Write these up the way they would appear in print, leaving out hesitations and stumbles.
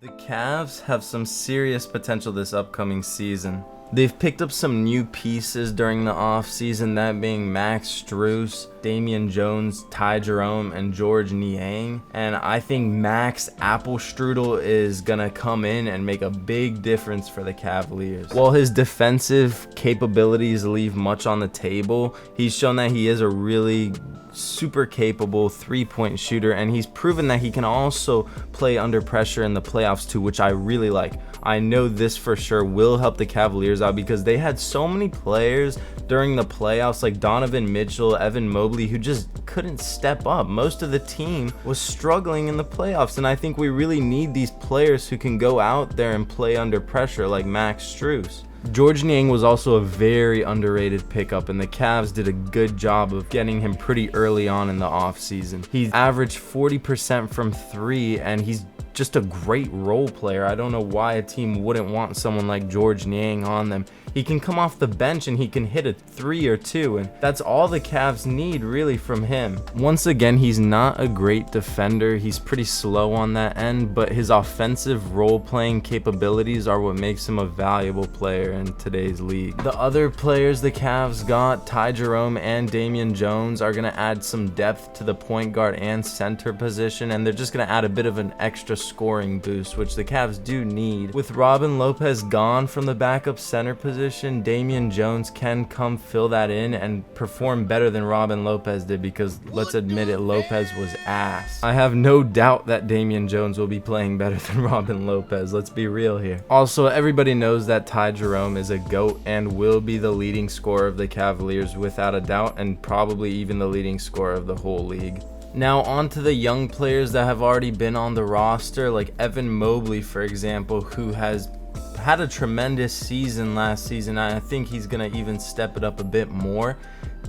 The Cavs have some serious potential this upcoming season. They've picked up some new pieces during the offseason, that being Max Strus, Damian Jones, Ty Jerome, and George Niang. And I think Max Apple-Strudel is going to come in and make a big difference for the Cavaliers. While his defensive capabilities leave much on the table, he's shown that he is a really super capable three-point shooter, and he's proven that he can also play under pressure in the playoffs too, which I really like. I know this for sure will help the Cavaliers out because they had so many players during the playoffs like Donovan Mitchell, Evan Mobley, who just couldn't step up. Most of the team was struggling in the playoffs, and I think we really need these players who can go out there and play under pressure like Max Strus. George Niang was also a very underrated pickup, and the Cavs did a good job of getting him pretty early on in the offseason. He's averaged 40% from three, and he's just a great role player. I don't know why a team wouldn't want someone like George Niang on them. He can come off the bench and he can hit a three or two, and that's all the Cavs need really from him. Once again, he's not a great defender. He's pretty slow on that end, but his offensive role-playing capabilities are what makes him a valuable player in today's league. The other players the Cavs got, Ty Jerome and Damian Jones, are going to add some depth to the point guard and center position, and they're just going to add a bit of an extra scoring boost, which the Cavs do need. With Robin Lopez gone from the backup center position, Damian Jones can come fill that in and perform better than Robin Lopez did, because let's admit it, Lopez was ass. I have no doubt that Damian Jones will be playing better than Robin Lopez. Let's be real here. Also, everybody knows that Ty Jerome is a GOAT and will be the leading scorer of the Cavaliers without a doubt, and probably even the leading scorer of the whole league. Now on to the young players that have already been on the roster, like Evan Mobley, for example, who has had a tremendous season last season. I think he's going to even step it up a bit more.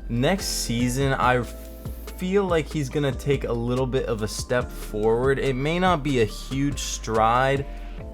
Next season, I feel like he's going to take a little bit of a step forward. It may not be a huge stride,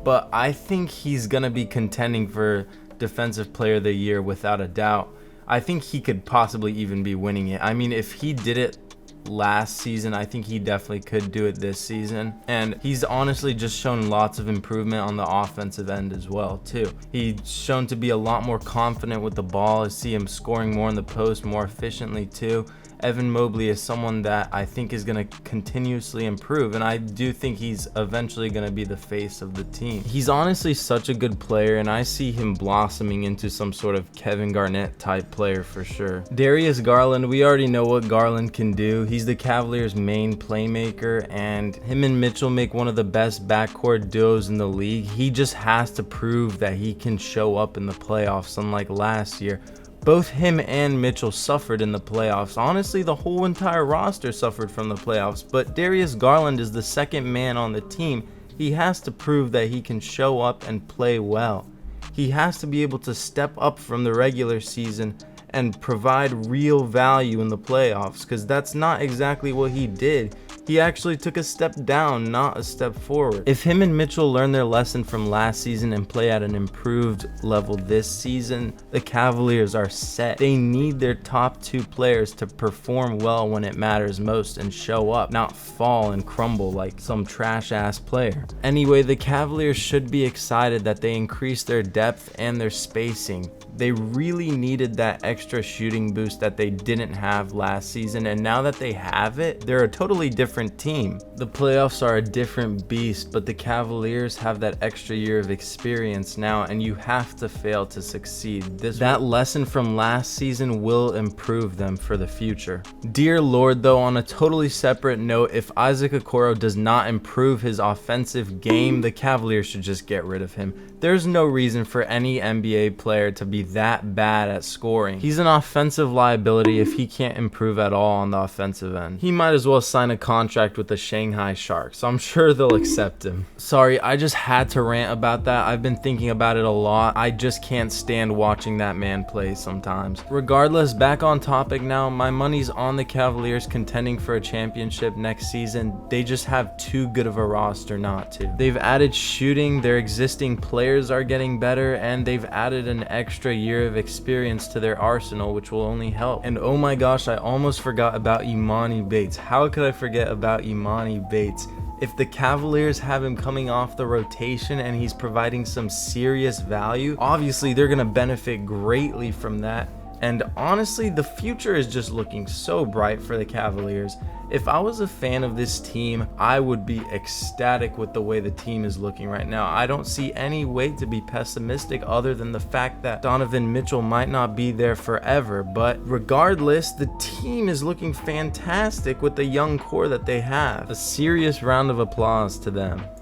but I think he's going to be contending for Defensive Player of the Year without a doubt. I think he could possibly even be winning it. I mean, if he did it last season, I think he definitely could do it this season, and he's honestly just shown lots of improvement on the offensive end as well too. He's shown to be a lot more confident with the ball. I see him scoring more in the post more efficiently too. Evan Mobley is someone that I think is going to continuously improve, and I do think he's eventually going to be the face of the team. He's honestly such a good player, and I see him blossoming into some sort of Kevin Garnett type player for sure. Darius Garland, we already know what Garland can do. He's the Cavaliers' main playmaker, and him and Mitchell make one of the best backcourt duos in the league. He just has to prove that he can show up in the playoffs, unlike last year. Both him and Mitchell suffered in the playoffs. Honestly, the whole entire roster suffered from the playoffs, but Darius Garland is the second man on the team. He has to prove that he can show up and play well. He has to be able to step up from the regular season and provide real value in the playoffs, because that's not exactly what he did. He actually took a step down, not a step forward. If him and Mitchell learn their lesson from last season and play at an improved level this season, the Cavaliers are set. They need their top two players to perform well when it matters most and show up, not fall and crumble like some trash ass player. Anyway, the Cavaliers should be excited that they increased their depth and their spacing. They really needed that extra shooting boost that they didn't have last season, and now that they have it, they're a totally different team. The playoffs are a different beast, but the Cavaliers have that extra year of experience now, and you have to fail to succeed. That lesson from last season will improve them for the future. Dear Lord, though, on a totally separate note, if Isaac Okoro does not improve his offensive game, the Cavaliers should just get rid of him. There's no reason for any NBA player to be that bad at scoring. He's an offensive liability if he can't improve at all on the offensive end. He might as well sign a contract with the Shanghai Sharks. I'm sure they'll accept him. Sorry, I just had to rant about that. I've been thinking about it a lot. I just can't stand watching that man play sometimes. Regardless, back on topic now, my money's on the Cavaliers contending for a championship next season. They just have too good of a roster not to. They've added shooting, their existing players are getting better, and they've added an extra year of experience to their arsenal, which will only help. And oh my gosh, I almost forgot about Imani Bates. How could I forget about Imani Bates? If the Cavaliers have him coming off the rotation and he's providing some serious value, obviously they're going to benefit greatly from that. And honestly, the future is just looking so bright for the Cavaliers. If I was a fan of this team, I would be ecstatic with the way the team is looking right now. I don't see any way to be pessimistic other than the fact that Donovan Mitchell might not be there forever. But regardless, the team is looking fantastic with the young core that they have. A serious round of applause to them.